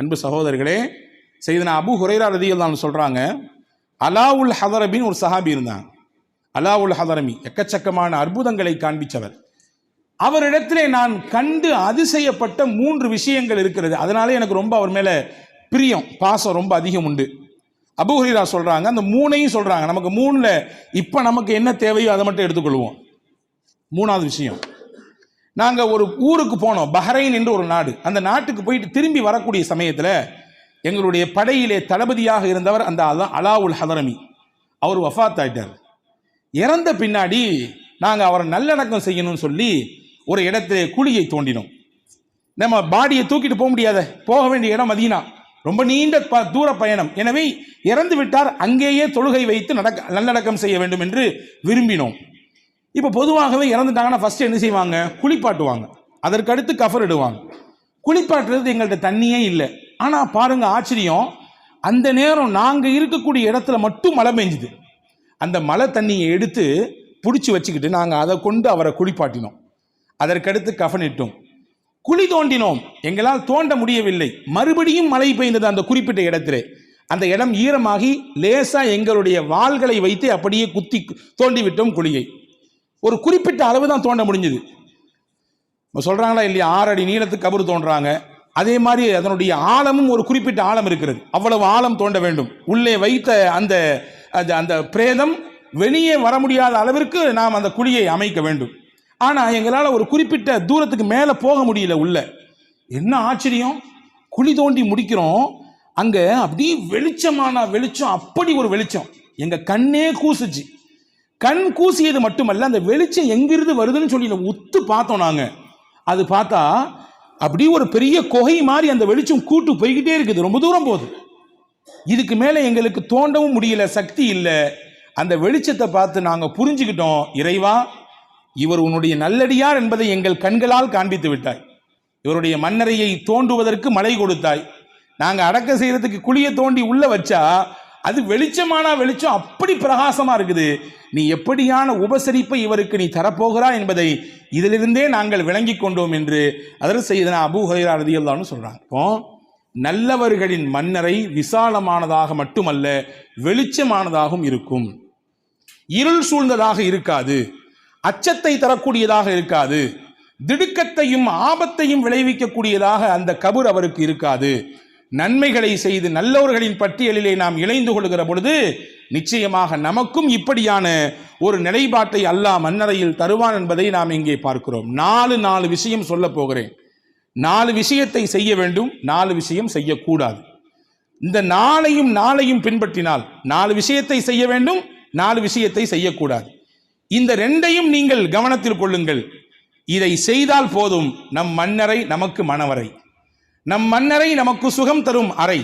அன்பு சகோதரர்களே, சையதுனா அபூ ஹுரைரா ரலியல்லாஹு அன்ஹு சொல்றாங்க, அலாவுல் ஹதரமின்னு ஒரு சஹாபி இருந்தாங்க. அலாவுல் ஹதரமி எக்கச்சக்கமான அற்புதங்களை காண்பிச்சவர். அவரிடத்திலே நான் கண்டு அதிசயப்பட்ட 3 விஷயங்கள் இருக்கிறது. அதனாலே எனக்கு ரொம்ப அவர் மேல பிரியம், பாசம் ரொம்ப அதிகம் உண்டு. அபூ ஹுரைரா சொல்றாங்க, அந்த 3ஐயும் சொல்றாங்க. நமக்கு 3ல இப்ப நமக்கு என்ன தேவையோ அதை மட்டும் எடுத்துக்கொள்வோம். 3வது விஷயம், நாங்க ஒரு ஊருக்கு போனோம், பஹ்ரைன் என்று ஒரு நாடு. அந்த நாட்டுக்கு போயிட்டு திரும்பி வரக்கூடிய சமயத்தில் எங்களுடைய படையிலே தளபதியாக இருந்தவர் அந்த அலாவுல் ஹதரமி, அவர் வஃபாத் ஆயிட்டார். இறந்த பின்னாடி நாங்கள் அவரை நல்லடக்கம் செய்யணும்னு சொல்லி ஒரு இடத்திலே குழியை தோண்டினோம். நம்ம பாடியை தூக்கிட்டு போக முடியாத, போக வேண்டிய இடம் மதீனா, ரொம்ப நீண்ட தூர பயணம். எனவே இறந்து விட்டார், அங்கேயே தொழுகை வைத்து நல்லடக்கம் செய்ய வேண்டும் என்று விரும்பினோம். இப்போ பொதுவாகவே இறந்துட்டாங்கன்னா ஃபர்ஸ்ட் என்ன செய்வாங்க, குளிப்பாட்டுவாங்க, அதற்கு அடுத்து கஃபர் இடுவாங்க. குளிப்பாட்டுறது எங்கள்கிட்ட தண்ணியே இல்லை. ஆனால் பாருங்க ஆச்சரியம், அந்த நேரம் நாங்கள் இருக்கக்கூடிய இடத்துல மட்டும் மழை பெஞ்சுது. அந்த மழை தண்ணியை எடுத்து பிடிச்சி வச்சுக்கிட்டு நாங்கள் அதை கொண்டு அவரை குளிப்பாட்டினோம். அதற்கடுத்து கஃன் இட்டோம், குழி தோண்டினோம், எங்களால் தோண்ட முடியவில்லை. மறுபடியும் மழை பெய்ந்தது அந்த குறிப்பிட்ட இடத்திலே. அந்த இடம் ஈரமாகி லேசா எங்களுடைய வாள்களை வைத்து அப்படியே குத்தி தோண்டிவிட்டோம் குழியை. ஒரு குறிப்பிட்ட அளவு தான் தோண்ட முடிஞ்சது. சொல்றாங்களா இல்லையா, 6 அடி நீளத்துக்கு கபர் தோன்றாங்க. அதே மாதிரி அதனுடைய ஆழமும் ஒரு குறிப்பிட்ட ஆழம் இருக்கிறது. அவ்வளவு ஆழம் தோண்ட வேண்டும். உள்ளே வைத்த அந்த அந்த பிரேதம் வெளியே வர முடியாத அளவிற்கு நாம் அந்த குழியை அமைக்க வேண்டும். ஆனால் எங்களால் ஒரு குறிப்பிட்ட தூரத்துக்கு மேலே போக முடியல உள்ள. என்ன ஆச்சரியம், குழி தோண்டி முடிக்கிறோம், அங்கே அப்படி வெளிச்சமான வெளிச்சம், அப்படி ஒரு வெளிச்சம், எங்கள் கண்ணே கூசுச்சு. கண் கூசியது மட்டுமல்ல, அந்த வெளிச்சம் எங்கிருந்து வருதுன்னு சொல்லி உத்து பார்த்தோம் நாங்கள். அது பார்த்தா அப்படி ஒரு பெரிய குகை மாதிரி அந்த வெளிச்சம் கூட்டு போய்கிட்டே இருக்குது, ரொம்ப தூரம் போகுது. இதுக்கு மேலே எங்களுக்கு தோண்டவும் முடியல, சக்தி இல்லை. அந்த வெளிச்சத்தை பார்த்து நாங்கள் புரிஞ்சுக்கிட்டோம், இறைவா, இவர் உன்னுடைய நல்லடியார் என்பதை எங்கள் கண்களால் காண்பித்து விட்டாய். இவருடைய மண்ணறையை தோண்டுவதற்கு மழை கொடுத்தாய். நாங்கள் அடக்க செய்யறதுக்கு குழியை தோண்டி உள்ள வச்சா அது வெளிச்சமான வெளிச்சம், அப்படி பிரகாசமா இருக்குது. நீ எப்படியான உபசரிப்பை இவருக்கு நீ தரப்போகிறாய் என்பதை இதிலிருந்தே நாங்கள் விளங்கி கொண்டோம் என்று அதற்கு சையதுனா அபூ ஹுரைரா ரலியல்லாஹு அன்ஹு சொல்றாங்க. இப்போ நல்லவர்களின் மண்ணறை விசாலமானதாக மட்டுமல்ல, வெளிச்சமானதாகவும் இருக்கும். இருள் சூழ்ந்ததாக இருக்காது, அச்சத்தை தரக்கூடியதாக இருக்காது, திடுக்கத்தையும் ஆபத்தையும் விளைவிக்கக்கூடியதாக அந்த கபர் அவருக்கு இருக்காது. நன்மைகளை செய்து நல்லவர்களின் பட்டியலிலே நாம் இணைந்து கொள்கிற பொழுது நிச்சயமாக நமக்கும் இப்படியான ஒரு நிலைப்பாட்டை அல்லாஹ் மண்ணறையில் தருவான் என்பதை நாம் இங்கே பார்க்கிறோம். 4 விஷயம் சொல்ல போகிறேன். 4 விஷயத்தை செய்ய வேண்டும், 4 விஷயம் செய்யக்கூடாது. இந்த 4ஐயும் பின்பற்றினால் 4 விஷயத்தை செய்ய வேண்டும், 4 விஷயத்தை செய்யக்கூடாது. இந்த 2ஐயும் நீங்கள் கவனத்தில் கொள்ளுங்கள். இதை செய்தால் போதும், நம் மண்ணறை நமக்கு மணவறை, நம் மண்ணறை நமக்கு சுகம் தரும் அறை,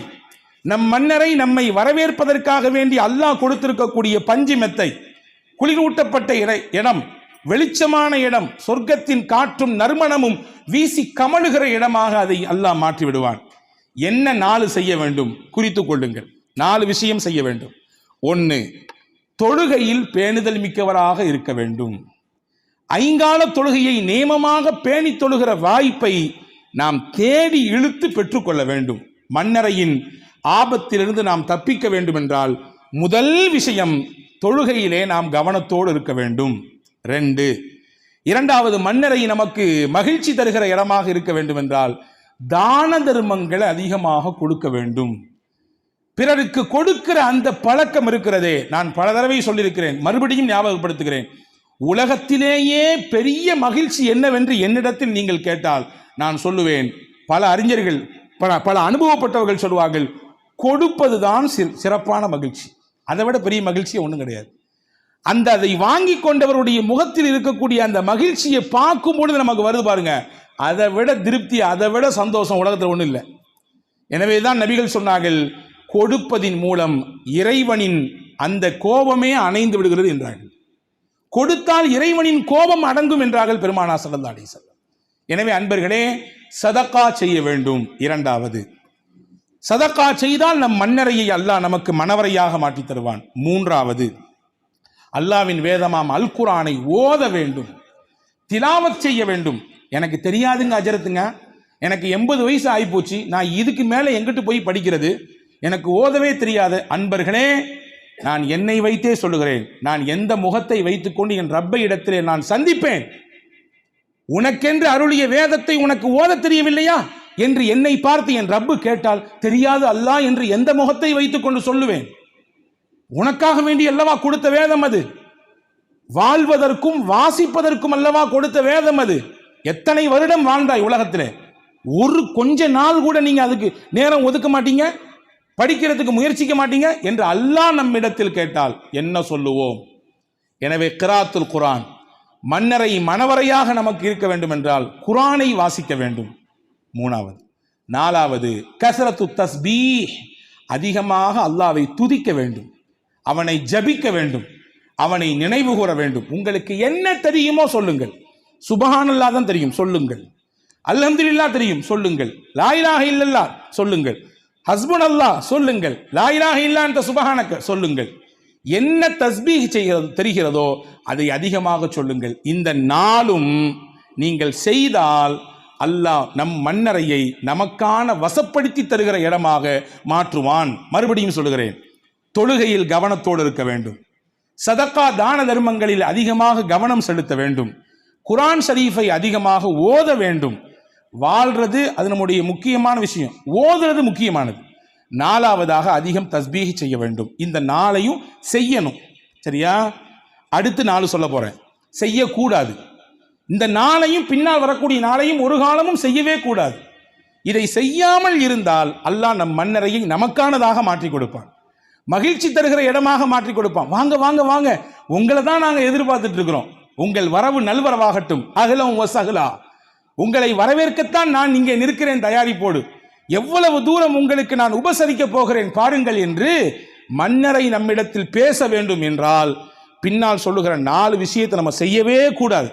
நம் மண்ணறை நம்மை வரவேற்பதற்காக வேண்டி அல்லாஹ் கொடுத்திருக்கக்கூடிய பஞ்சு மெத்தை, குளிரூட்டப்பட்ட இடம், வெளிச்சமான இடம், சொர்க்கத்தின் காற்றும் நறுமணமும் வீசி கமழுகிற இடமாக அதை அல்லாஹ் மாற்றி விடுவான். என்ன 4 செய்ய வேண்டும் குறித்துக் கொள்ளுங்கள். 4 விஷயம் செய்ய வேண்டும். 1, தொழுகையில் பேணுதல் மிக்கவராக இருக்க வேண்டும். ஐங்கால தொழுகையை நேமமாக பேணி தொழுகிற வாய்ப்பை நாம் தேடி இழுத்து பெற்றுக்கொள்ள வேண்டும். மண்ணறையின் ஆபத்திலிருந்து நாம் தப்பிக்க வேண்டும் என்றால் முதல் விஷயம், தொழுகையிலே நாம் கவனத்தோடு இருக்க வேண்டும். 2வது, மண்ணறை நமக்கு மகிழ்ச்சி தருகிற இடமாக இருக்க வேண்டும் என்றால் தான தர்மங்களை அதிகமாக கொடுக்க வேண்டும். பிறருக்கு கொடுக்கிற அந்த பழக்கம் இருக்கிறதே, நான் பல தடவை சொல்லியிருக்கிறேன், மறுபடியும் ஞாபகப்படுத்துகிறேன். உலகத்திலேயே பெரிய மகிழ்ச்சி என்னவென்று என்னிடத்தில் நீங்கள் கேட்டால் நான் சொல்லுவேன், பல அறிஞர்கள் பல அனுபவப்பட்டவர்கள் சொல்வார்கள், கொடுப்பதுதான் சிறப்பான மகிழ்ச்சி, அதை விட பெரிய மகிழ்ச்சி ஒன்றும் கிடையாது. அதை வாங்கி கொண்டவருடைய முகத்தில் இருக்கக்கூடிய அந்த மகிழ்ச்சியை பார்க்கும் பொழுது நமக்கு வருது பாருங்க, அதை விட திருப்தி, அதை விட சந்தோஷம் உலகத்தில் ஒன்றும் இல்லை. எனவே தான் நபிகள் சொன்னார்கள், கொடுப்பதின் மூலம் இறைவனின் அந்த கோபமே அணைந்து விடுகிறது என்றார்கள். கொடுத்தால் இறைவனின் கோபம் அடங்கும் என்றார்கள் பெருமானார் ஸல்லல்லாஹு அலைஹி வஸல்லம். எனவே அன்பர்களே, சதக்கா செய்ய வேண்டும். 2வது, சதக்கா செய்தால் நம் மண்ணறையை அல்லாஹ் நமக்கு மணவறையாக மாற்றி தருவான். 3வது, அல்லாஹ்வின் வேதமாம் அல் குர்ஆனை ஓத வேண்டும், திலாவத் செய்ய வேண்டும். எனக்கு தெரியாதுங்க அஜரத்துங்க, எனக்கு 80 வயசு ஆகிப்போச்சு, நான் இதுக்கு மேலே எங்கிட்டு போய் படிக்கிறது, எனக்கு ஓதவே தெரியாத அன்பர்களே, நான் என்னை வைத்தே சொல்லுகிறேன், நான் எந்த முகத்தை வைத்துக்கொண்டு என் ரப்பை இடத்திலே நான் சந்திப்பேன்? உனக்கென்று அருளிய வேதத்தை உனக்கு ஓத தெரியவில்லையா என்று என்னை பார்த்து என் ரப்பு கேட்டால் தெரியாது அல்லாஹ் என்று எந்த முகத்தை வைத்துக் கொண்டு சொல்லுவேன்? உனக்காக வேண்டி அல்லவா கொடுத்த வேதம் அது, வாழ்வதற்கும் வாசிப்பதற்கும் அல்லவா கொடுத்த வேதம் அது. எத்தனை வருடம் வாழ்ந்தாய் உலகத்தில், ஒரு கொஞ்ச நாள் கூட நீங்க அதுக்கு நேரம் ஒதுக்க மாட்டீங்க, படிக்கிறதுக்கு முயற்சிக்க மாட்டீங்க என்று அல்லாஹ் நம்மிடத்தில் கேட்டால் என்ன சொல்லுவோம்? எனவே கிராத்துல் குர்ஆன் மன்னரை மனவரையாக நமக்கு இருக்க வேண்டும் என்றால் குர்ஆனை வாசிக்க வேண்டும். 3வது. 4வது கஸ்ரத்து தஸ்பீஹ், அதிகமாக அல்லாஹ்வை துதிக்க வேண்டும், அவனை ஜபிக்க வேண்டும், அவனை நினைவு கூற வேண்டும். உங்களுக்கு என்ன தெரியுமோ சொல்லுங்கள். சுப்ஹானல்லாஹ் தான் தெரியும், சொல்லுங்கள். அல்ஹம்துலில்லாஹ் தெரியும், சொல்லுங்கள். லா இலாஹ இல்லல்லாஹ் சொல்லுங்கள். ஹஸ்புனல்லாஹ் சொல்லுங்கள். லா இலாஹ இல்லா அன்த சுப்ஹானக சொல்லுங்கள். என்ன தஸ்பீஹ் செய்கிறது தெரிகிறதோ அதை அதிகமாக சொல்லுங்கள். இந்த நாளும் நீங்கள் செய்தால் அல்லாஹ் நம் மன்னரையை நமக்கான வசப்படுத்தி தருகிற இடமாக மாற்றுவான். மறுபடியும் சொல்லுகிறேன், தொழுகையில் கவனத்தோடு இருக்க வேண்டும், சதக்கா தான தர்மங்களில் அதிகமாக கவனம் செலுத்த வேண்டும், குர்ஆன் ஷரீஃபை அதிகமாக ஓத வேண்டும். வாழ்றது அது நம்முடைய முக்கியமான விஷயம், ஓதுறது முக்கியமானது. 4வதாக அதிகம் தஸ்பீஹ் செய்ய வேண்டும். இந்த 4ஐயும் செய்யணும். சரியா? அடுத்து 4 சொல்ல போறேன். செய்யக்கூடாது. இந்த 4ஐயும் பின்னால் வரக்கூடிய 4ஐயும் ஒரு காலமும் செய்யவே கூடாது. இதை செய்யாமல் இருந்தால் அல்லாஹ் நம் மன்னரையை நமக்கானதாக மாற்றி கொடுப்பான், மகிழ்ச்சி தருகிற இடமாக மாற்றி கொடுப்பான். வாங்க வாங்க வாங்க, உங்களை தான் நாங்கள் எதிர்பார்த்துட்டு இருக்கிறோம், உங்கள் வரவு நல்வரவாகட்டும், அகலம் வசகலா, உங்களை வரவேற்கத்தான் நான் இங்கே நிற்கிறேன் தயாரிப்போடு, எவ்வளவு தூரம் உங்களுக்கு நான் உபசரிக்க போகிறேன் பாருங்கள் என்று மன்னரை நம்மிடத்தில் பேச வேண்டும் என்றால் பின்னால் சொல்லுகிற 4 விஷயத்தை நம்ம செய்யவே கூடாது.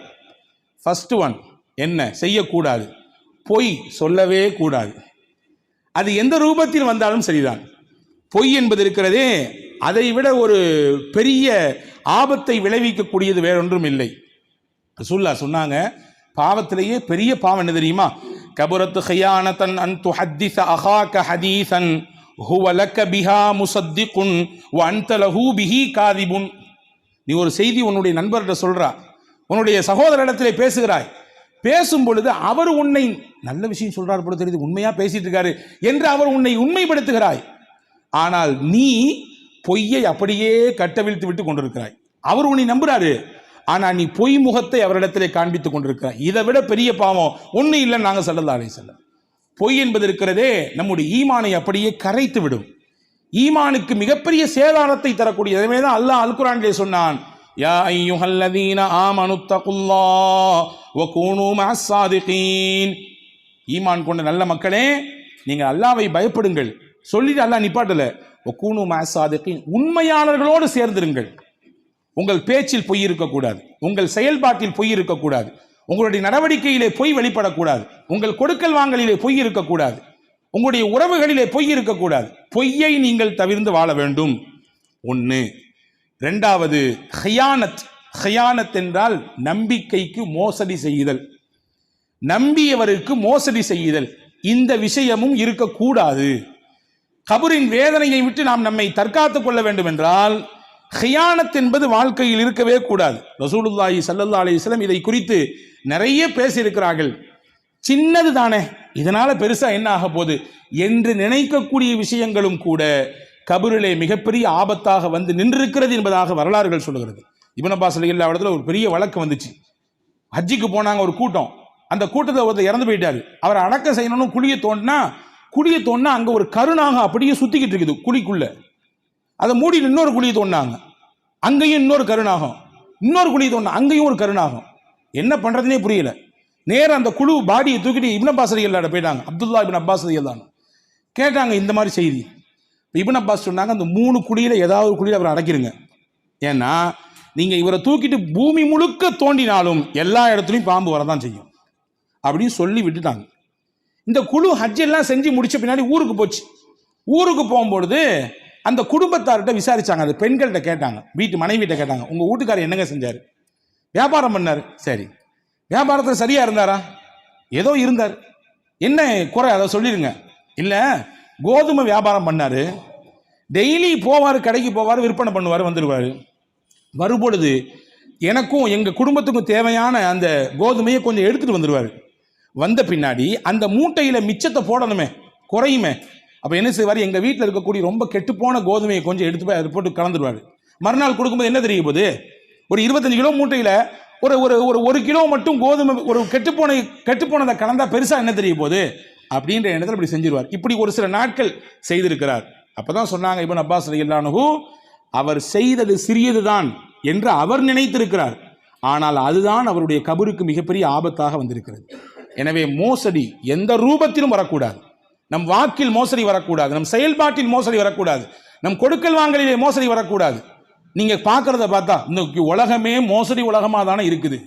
ஃபர்ஸ்ட் ஒன் என்ன செய்யக்கூடாது? பொய் சொல்லவே கூடாது. அது எந்த ரூபத்தில் வந்தாலும் சரிதான். பொய் என்பது இருக்கிறதே, அதை விட ஒரு பெரிய ஆபத்தை விளைவிக்கக்கூடியது வேறொன்றும் இல்லை. ரசூலுல்லாஹ் சொன்னாங்க, பாவத்திலேயே பெரிய பாவம் என்ன தெரியுமா? கபரத்து ஹியானத்தன் அன் துஹத்திஸ அஹாக ஹதீஸன் ஹுவ லக பிஹா முஸத்திகுன் வ அன்த லஹு பிஹி காதிபுன். நீ ஒரு செய்தி உன்னுடைய நண்பர்கிட்ட சொல்றா, உன்னுடைய சகோதரரிடத்திலே பேசுகிறாய், பேசும் பொழுது அவர் உன்னை நல்ல விஷயம் சொல்றார் போல தெரியுது, உண்மையா பேசிட்டு இருக்காரு என்று அவர் உன்னை உண்மைப்படுத்துகிறாய், ஆனால் நீ பொய்யை அப்படியே கட்டவிழ்த்து விட்டு கொண்டிருக்கிறாய். அவர் உன்னை நம்புறாரு, ஆனா நீ பொய் முகத்தை அவரிடத்திலே காண்பித்துக் கொண்டிருக்கிறாய். இதை விட பெரிய பாவம் ஒன்றும் இல்லை. நாங்கள் ஸல்லல்லாஹு அலைஹி வஸல்லம், பொய் என்பது இருக்கிறதே நம்முடைய ஈமானை அப்படியே கரைத்து விடும், ஈமானுக்கு மிகப்பெரிய சேதாரத்தை தரக்கூடிய. எனவே தான் அல்லாஹ் அல் குர்ஆனிலே சொன்னான், யா அய்யுஹல்லதீன ஆமனுத்தகுல்லாஹ் வ கூனூ மஅஸ் ஸாதிகீன். ஈமான் கொண்ட நல்ல மக்களே, நீங்கள் அல்லாஹ்வை பயப்படுங்கள். சொல்லிட்டு அல்லாஹ் நிப்பாட்டல, வ கூனூ மஅஸ் ஸாதிகீன், உண்மையாளர்களோடு சேர்ந்திருங்கள். உங்கள் பேச்சில் பொய் இருக்கக்கூடாது, உங்கள் செயல்பாட்டில் பொய் இருக்கக்கூடாது, உங்களுடைய நடவடிக்கையிலே பொய் வெளிப்படக்கூடாது, உங்கள் கொடுக்கல் வாங்கலிலே பொய் இருக்கக்கூடாது, உங்களுடைய உறவுகளிலே பொய் இருக்கக்கூடாது. பொய்யை நீங்கள் தவிர்த்து வாழ வேண்டும். 1. 2வது ஹியானத். ஹியானத் என்றால் நம்பிக்கைக்கு மோசடி செய்தல், நம்பியவருக்கு மோசடி செய்தல். இந்த விஷயமும் இருக்கக்கூடாது. கபரின் வேதனையை விட்டு நாம் நம்மை தற்காத்துக் கொள்ள வேண்டும் என்றால் ஹியானத் என்பது வாழ்க்கையில் இருக்கவே கூடாது. ரசூலுல்லாஹி ஸல்லல்லாஹு அலைஹி வஸல்லம் இதை குறித்து நிறைய பேசியிருக்கிறார்கள். சின்னது தானே, இதனால பெருசா என்ன ஆக போகுது என்று நினைக்கக்கூடிய விஷயங்களும் கூட கபரிலே மிகப்பெரிய ஆபத்தாக வந்து நின்றிருக்கிறது என்பதாக வரலாறுகள் சொல்லுகிறது. இப்னு அப்பாஸ் ரலியல்லாஹு அன்ஹு ஒரு பெரிய வழக்கு வந்துச்சு. ஹஜ்ஜிக்கு போனாங்க ஒரு கூட்டம், அந்த கூட்டத்தை ஒருத்தர் இறந்து போயிட்டாரு. அவரை அடக்கம் செய்யணும்னு குழியை தோண்டினா அங்க ஒரு கருநாகம் அப்படியே சுத்திக்கிட்டு இருக்குது குழிக்குள்ள. அதை மூடி இன்னொரு குழியை தோண்டினாங்க, அங்கேயும் இன்னொரு கருநாகம், இன்னொரு குழியை தோண்டினா அங்கேயும் ஒரு கருநாகம். என்ன பண்றதுனே புரியல. நேரம் அந்த குழு பாடியை தூக்கிட்டு இப்னு அப்பாஸ் ரலியல்லாஹு போயிட்டாங்க. அப்துல்லா இப்னு அப்பாஸ் ரலியல்லாஹு கேட்டாங்க இந்த மாதிரி செய்தி. இப்னு அப்பாஸ் சொன்னாங்க, அந்த 3 குழியில ஏதாவது ஒரு குழியில் அவரை அடக்கிடுங்க. ஏன்னா நீங்க இவரை தூக்கிட்டு பூமி முழுக்க தோண்டினாலும் எல்லா இடத்துலையும் பாம்பு வரதான் செய்யும் அப்படின்னு சொல்லி விட்டுட்டாங்க. இந்த குழு ஹஜ் எல்லாம் செஞ்சு முடிச்ச பின்னாடி ஊருக்கு போச்சு. ஊருக்கு போகும்பொழுது அந்த குடும்பத்தார்கிட்ட விசாரிச்சாங்க, அந்த பெண்கள்கிட்ட கேட்டாங்க, வீட்டு மனைவிட்ட கேட்டாங்க, உங்க வீட்டுக்காரர் என்னங்க செஞ்சாரு? வியாபாரம் பண்ணாரு. சரி, வியாபாரத்தில் சரியா இருந்தாரா? ஏதோ இருந்தார். என்ன குறை அதை சொல்லிடுங்க. இல்லை, கோதுமை வியாபாரம் பண்ணாரு, டெய்லி போவார், கடைக்கு போவார், விற்பனை பண்ணுவார், வந்துடுவார். வரும்பொழுது எனக்கும் எங்கள் குடும்பத்துக்கும் தேவையான அந்த கோதுமையை கொஞ்சம் எடுத்துகிட்டு வந்துடுவார். வந்த பின்னாடி அந்த மூட்டையில் மிச்சத்தை போடணுமே, குறையுமே. அப்போ என்ன செய்வார், எங்கள் வீட்டில் இருக்கக்கூடிய ரொம்ப கெட்டுப்போன கோதுமையை கொஞ்சம் எடுத்து போய் அதை போட்டு கலந்துருவார். மறுநாள் கொடுக்கும்போது என்ன தெரிய போகுது, ஒரு 25 கிலோ மூட்டையில் ஒரு ஒரு ஒரு 1 கிலோ மட்டும் கோதுமை ஒரு கெட்டுப்போனதை கலந்தா பெருசாக என்ன தெரிய போகுது அப்படின்ற எண்ணத்தில் இப்படி செஞ்சிருவார். இப்படி ஒரு சில நாட்கள் செய்திருக்கிறார். அப்பதான் சொன்னாங்க இப்னு அப்பாஸ் ரலியல்லாஹு அன்ஹு, அவர் செய்தது சிறியதுதான் என்று அவர் நினைத்திருக்கிறார், ஆனால் அதுதான் அவருடைய கபருக்கு மிகப்பெரிய ஆபத்தாக வந்திருக்கிறது. எனவே மோசடி எந்த ரூபத்திலும் வரக்கூடாது. நம் வாக்கில் மோசடி வரக்கூடாது, நம் செயல்பாட்டில் மோசடி வரக்கூடாது, நம் கொடுக்கல் வாங்கலிலே மோசடி வரக்கூடாது. நீங்க பார்க்கறத பார்த்தா இன்னைக்கு உலகமே மோசடி உலகமா தானே இருக்குது.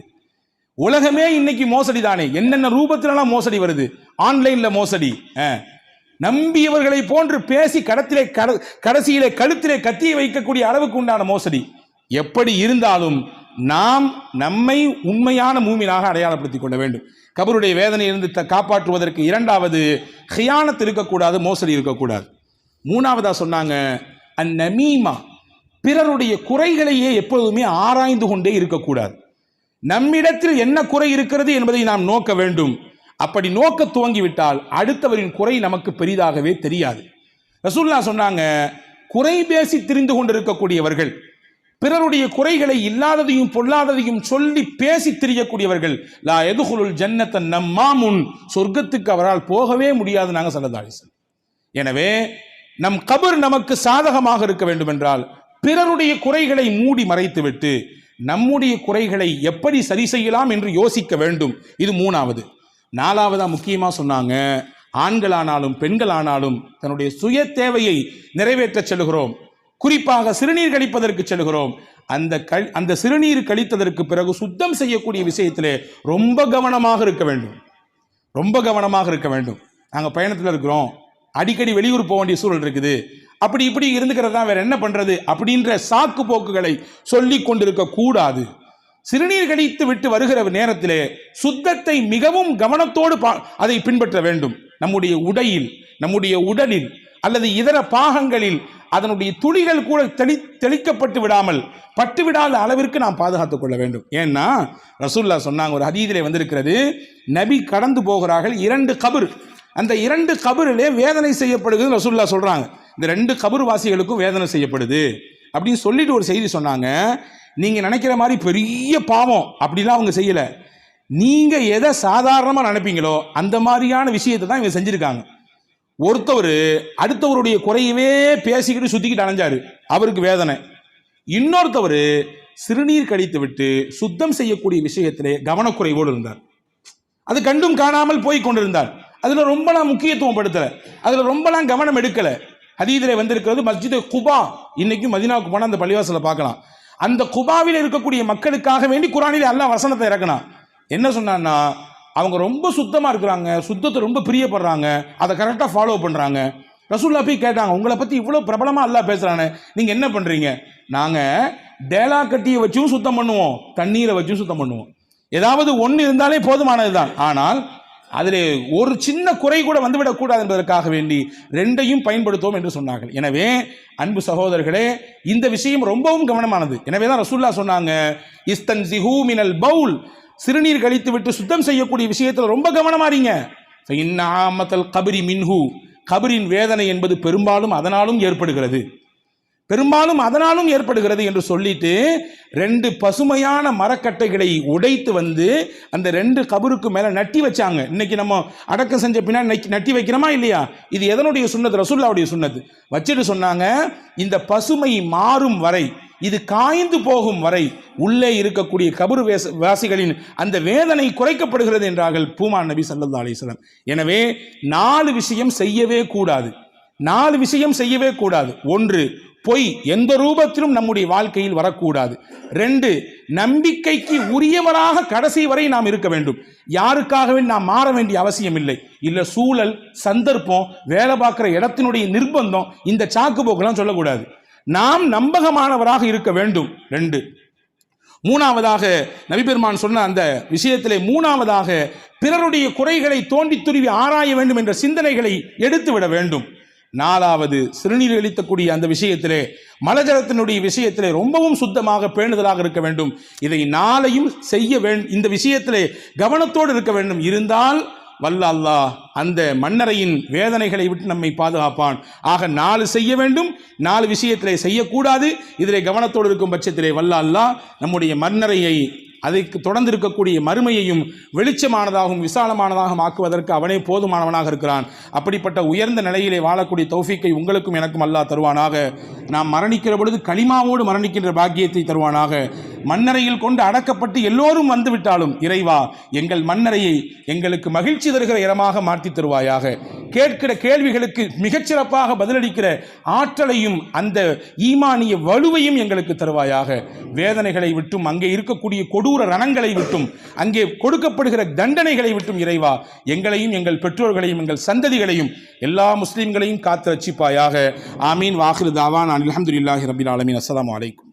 உலகமே இன்னைக்கு மோசடி தானே. என்னென்ன ரூபத்திலெல்லாம் மோசடி வருது. ஆன்லைன்ல மோசடி, நம்பியவர்களை போன்று பேசி கடைசியிலே கழுத்திலே கத்தியை வைக்கக்கூடிய அளவுக்கு உண்டான மோசடி. எப்படி இருந்தாலும் நாம் நம்மை உண்மையான மூமினாக அடையாளப்படுத்திக் கொள்ள வேண்டும். கபருடைய வேதனையிலிருந்து காப்பாற்றுவதற்கு இரண்டாவது ஹியானத் இருக்கக்கூடாது, மோசடி இருக்கக்கூடாது. மூணாவதா சொன்னாங்க அந்நமீமா, பிறருடைய குறைகளையே எப்பொழுதுமே ஆராய்ந்து கொண்டே இருக்கக்கூடாது. நம்மிடத்தில் என்ன குறை இருக்கிறது என்பதை நாம் நோக்க வேண்டும். அப்படி நோக்க துவங்கிவிட்டால் அடுத்தவரின் குறை நமக்கு பெரிதாகவே தெரியாது. ரசூலுல்லாஹ் சொன்னாங்க, குறை பேசி திரிந்து கொண்டிருக்கக்கூடியவர்கள், பிறருடைய குறைகளை இல்லாததையும் பொல்லாததையும் சொல்லி பேசி திரியக்கூடியவர்கள், லா யதுகுலுல் ஜன்னத நம்மாமுன், சொர்க்கத்துக்கு அவரால் போகவே முடியாது நாங்கள் ஸல்லல்லாஹு அலைஹி வஸல்லம். எனவே நம் கபர் நமக்கு சாதகமாக இருக்க வேண்டும் என்றால் பிறருடைய குறைகளை மூடி மறைத்துவிட்டு நம்முடைய குறைகளை எப்படி சரி செய்யலாம் என்று யோசிக்க வேண்டும். இது மூணாவது. நாலாவதா முக்கியமாக சொன்னாங்க, ஆண்களானாலும் பெண்களானாலும் தன்னுடைய சுய தேவையை நிறைவேற்ற செல்கிறோம், குறிப்பாக சிறுநீர் கழிப்பதற்கு செல்கிறோம். அந்த சிறுநீர் கழித்ததற்கு பிறகு சுத்தம் செய்யக்கூடிய விஷயத்திலே ரொம்ப கவனமாக இருக்க வேண்டும், ரொம்ப கவனமாக இருக்க வேண்டும். நாங்கள் பயணத்தில் இருக்கிறோம், அடிக்கடி வெளியூர் போக வேண்டிய சூழல் இருக்குது, அப்படி இப்படி இருந்துக்கிறதா வேற என்ன பண்றது அப்படின்ற சாக்கு போக்குகளை சொல்லி கொண்டிருக்க கூடாது. சிறுநீர் கழித்து விட்டு வருகிற நேரத்திலே சுத்தத்தை மிகவும் கவனத்தோடு அதை பின்பற்ற வேண்டும். நம்முடைய உடையில், நம்முடைய உடலில் அல்லது இதர பாகங்களில் அதனுடைய துளிகள் கூட தெளிக்கப்பட்டு விடாமல் பட்டுவிடாத அளவிற்கு நாம் பாதுகாத்துக் கொள்ள வேண்டும். ஏன்னா ரசூலுல்லாஹ் சொன்னாங்க, ஒரு ஹதீஸிலே வந்திருக்கிறது, நபி கடந்து போகிறார்கள் 2 கபர், அந்த 2 கபரிலே வேதனை செய்யப்படுகிறது ரசூலுல்லாஹ் சொல்றாங்க. இந்த 2 கபர் வாசிகளுக்கும் வேதனை செய்யப்படுது அப்படின்னு சொல்லிட்டு ஒரு செய்தி சொன்னாங்க. நீங்க நினைக்கிற மாதிரி பெரிய பாவம் அப்படிலாம் அவங்க செய்யல. நீங்க எதை சாதாரணமா நினைப்பீங்களோ அந்த மாதிரியான விஷயத்தை தான் இவங்க செஞ்சிருக்காங்க. ஒருத்தவர் அடுத்தவருடைய குறையவே பேசிக்கிட்டு சுத்திக்கிட்டு அலைஞ்சாரு, அவருக்கு வேதனை. இன்னொருத்தவர் சிறுநீர் கழித்து விட்டு சுத்தம் செய்யக்கூடிய விஷயத்திலே கவனக்குறைவோடு இருந்தார், அது கண்டும் காணாமல் போய் கொண்டிருந்தார். அதுல ரொம்பலாம் முக்கியத்துவம் படுத்தல, அதுல ரொம்பலாம் கவனம் எடுக்கல. ஹதீஸிலே வந்திருக்கிறது மஸ்ஜித் குபா, இன்னைக்கும் மதீனாவுக்கு போனால் அந்த பள்ளிவாசலை பார்க்கலாம். அந்த குபாவில் இருக்கக்கூடிய மக்களுக்காக வேண்டி குர்ஆனிலே அல்லாஹ் வசனத்தை இறக்கினான். என்ன சொன்னான்னா, அவங்க ரொம்ப சுத்தமாக இருக்கிறாங்க, சுத்தத்தை ரொம்ப பிரியப்படுறாங்க, அதை கரெக்டாக ஃபாலோ பண்ணுறாங்க. ரசூலுல்லாஹ் போய் கேட்டாங்க, உங்களை பற்றி இவ்வளோ பிரபலமாக அல்லாஹ் பேசுகிறானே, நீங்கள் என்ன பண்ணுறீங்க? நாங்கள் டேலா கட்டியை வச்சும் சுத்தம் பண்ணுவோம், தண்ணீரை வச்சும் சுத்தம் பண்ணுவோம், ஏதாவது ஒன்று இருந்தாலே போதுமானது தான். ஆனால் அதில் ஒரு சின்ன குறை கூட வந்துவிடக்கூடாது என்பதற்காக வேண்டி 2ஐயும் பயன்படுத்துவோம் என்று சொன்னார்கள். எனவே அன்பு சகோதரர்களே, இந்த விஷயம் ரொம்பவும் கவனமானது. எனவே தான் ரசூலுல்லாஹ் சொன்னாங்க, இஸ்தன்சிஹூ மினல் பவுல், சிறுநீர் கழித்து விட்டு சுத்தம் செய்யக்கூடிய விஷயத்தில் ரொம்ப கவனமாறீங்க. ஃபஇன்னாமத்தல் கபரி மின்ஹு, கபரின் வேதனை என்பது பெரும்பாலும் அதனாலும் ஏற்படுகிறது, பெரும்பாலும் அதனாலும் ஏற்படுகிறது என்று சொல்லிட்டு 2 பசுமையான மரக்கட்டைகளை உடைத்து வந்து அந்த 2 கபருக்கு மேல நட்டி வச்சாங்க. இன்னைக்கு நம்ம அடக்கம் செஞ்ச பின்னாடி நட்டி வைக்கிறோமா இல்லையா? இது எதனுடைய சுன்னத்? ரசூலுல்லாஹ்வுடைய சுன்னத். வச்சுட்டு சொன்னாங்க, இந்த பசுமை மாறும் வரை, இது காய்ந்து போகும் வரை உள்ளே இருக்கக்கூடிய கபரு வாசிகளின் அந்த வேதனை குறைக்கப்படுகிறது என்றார்கள் பூமான் நபி ஸல்லல்லாஹு அலைஹி வஸல்லம். எனவே 4 விஷயம் செய்யவே கூடாது, 4 விஷயம் செய்யவே கூடாது. 1, பொய் எந்த ரூபத்திலும் நம்முடைய வாழ்க்கையில் வரக்கூடாது. 2, நம்பிக்கைக்கு உரியவராக கடைசி வரை நாம் இருக்க வேண்டும். யாருக்காகவே நாம் மாற வேண்டிய அவசியம் இல்லை. இல்ல சூழல், சந்தர்ப்பம், வேலை பார்க்கிற இடத்தினுடைய நிர்பந்தம், இந்த சாக்கு போக்கெல்லாம் சொல்லக்கூடாது. நாம் நம்பகமானவராக இருக்க வேண்டும். 2, மூணாவதாக நபிபெருமான் சொன்ன அந்த விஷயத்திலே மூணாவதாக பிறருடைய குறைகளை தோண்டி துருவி ஆராய வேண்டும் என்ற சிந்தனைகளை எடுத்துவிட வேண்டும். நாலாவது சிறுநீர் கழிக்கக்கூடிய அந்த விஷயத்திலே மலஜலத்தினுடைய விஷயத்திலே ரொம்பவும் சுத்தமாக பேணுதலாக இருக்க வேண்டும். இதை நாளையும் செய்ய வேண்டும். இந்த விஷயத்திலே கவனத்தோடு இருக்க வேண்டும். இருந்தால் வல்ல அல்லாஹ் அந்த மன்னரையின் வேதனைகளை விட்டு நம்மை பாதுகாப்பான். ஆக 4 செய்ய வேண்டும், 4 விஷயத்திலே செய்யக்கூடாது. இதிலே கவனத்தோடு இருக்கும் பட்சத்திலே வல்ல அல்லாஹ் நம்முடைய மன்னரையை அதற்கு தொடர்ந்து இருக்கக்கூடிய மறுமையையும் வெளிச்சமானதாகவும் விசாலமானதாகவும் ஆக்குவதற்கு அவனே போதுமானவனாக இருக்கிறான். அப்படிப்பட்ட உயர்ந்த நிலையிலே வாழக்கூடிய தௌஃபீக்கை உங்களுக்கும் எனக்கும் அல்லாஹ் தருவானாக. நாம் மரணிக்கிற பொழுது களிமாவோடு மரணிக்கின்ற பாக்கியத்தை தருவானாக. மன்னரையில் கொண்டு அடக்கப்பட்டு எல்லோரும் வந்துவிட்டாலும் இறைவா எங்கள் மன்னரையை எங்களுக்கு மகிழ்ச்சி தருகிற இடமாக மாற்றி தருவாயாக. கேட்கிற கேள்விகளுக்கு மிகச்சிறப்பாக பதிலளிக்கிற ஆற்றலையும் அந்த ஈமானிய வலுவையும் எங்களுக்கு தருவாயாக. வேதனைகளை விட்டும் அங்கே இருக்கக்கூடிய கொடூர ரணங்களை விட்டும் அங்கே கொடுக்கப்படுகிற தண்டனைகளை விட்டும் இறைவா எங்களையும் எங்கள் பெற்றோர்களையும் எங்கள் சந்ததிகளையும் எல்லா முஸ்லிம்களையும் காத்து ரட்சிப்பாயாக. ஆமீன். வாஹிரு தாவான் அல்ஹம்துலில்லாஹி ரப்பில் ஆலமீன். அஸ்ஸலாமு அலைக்கும்.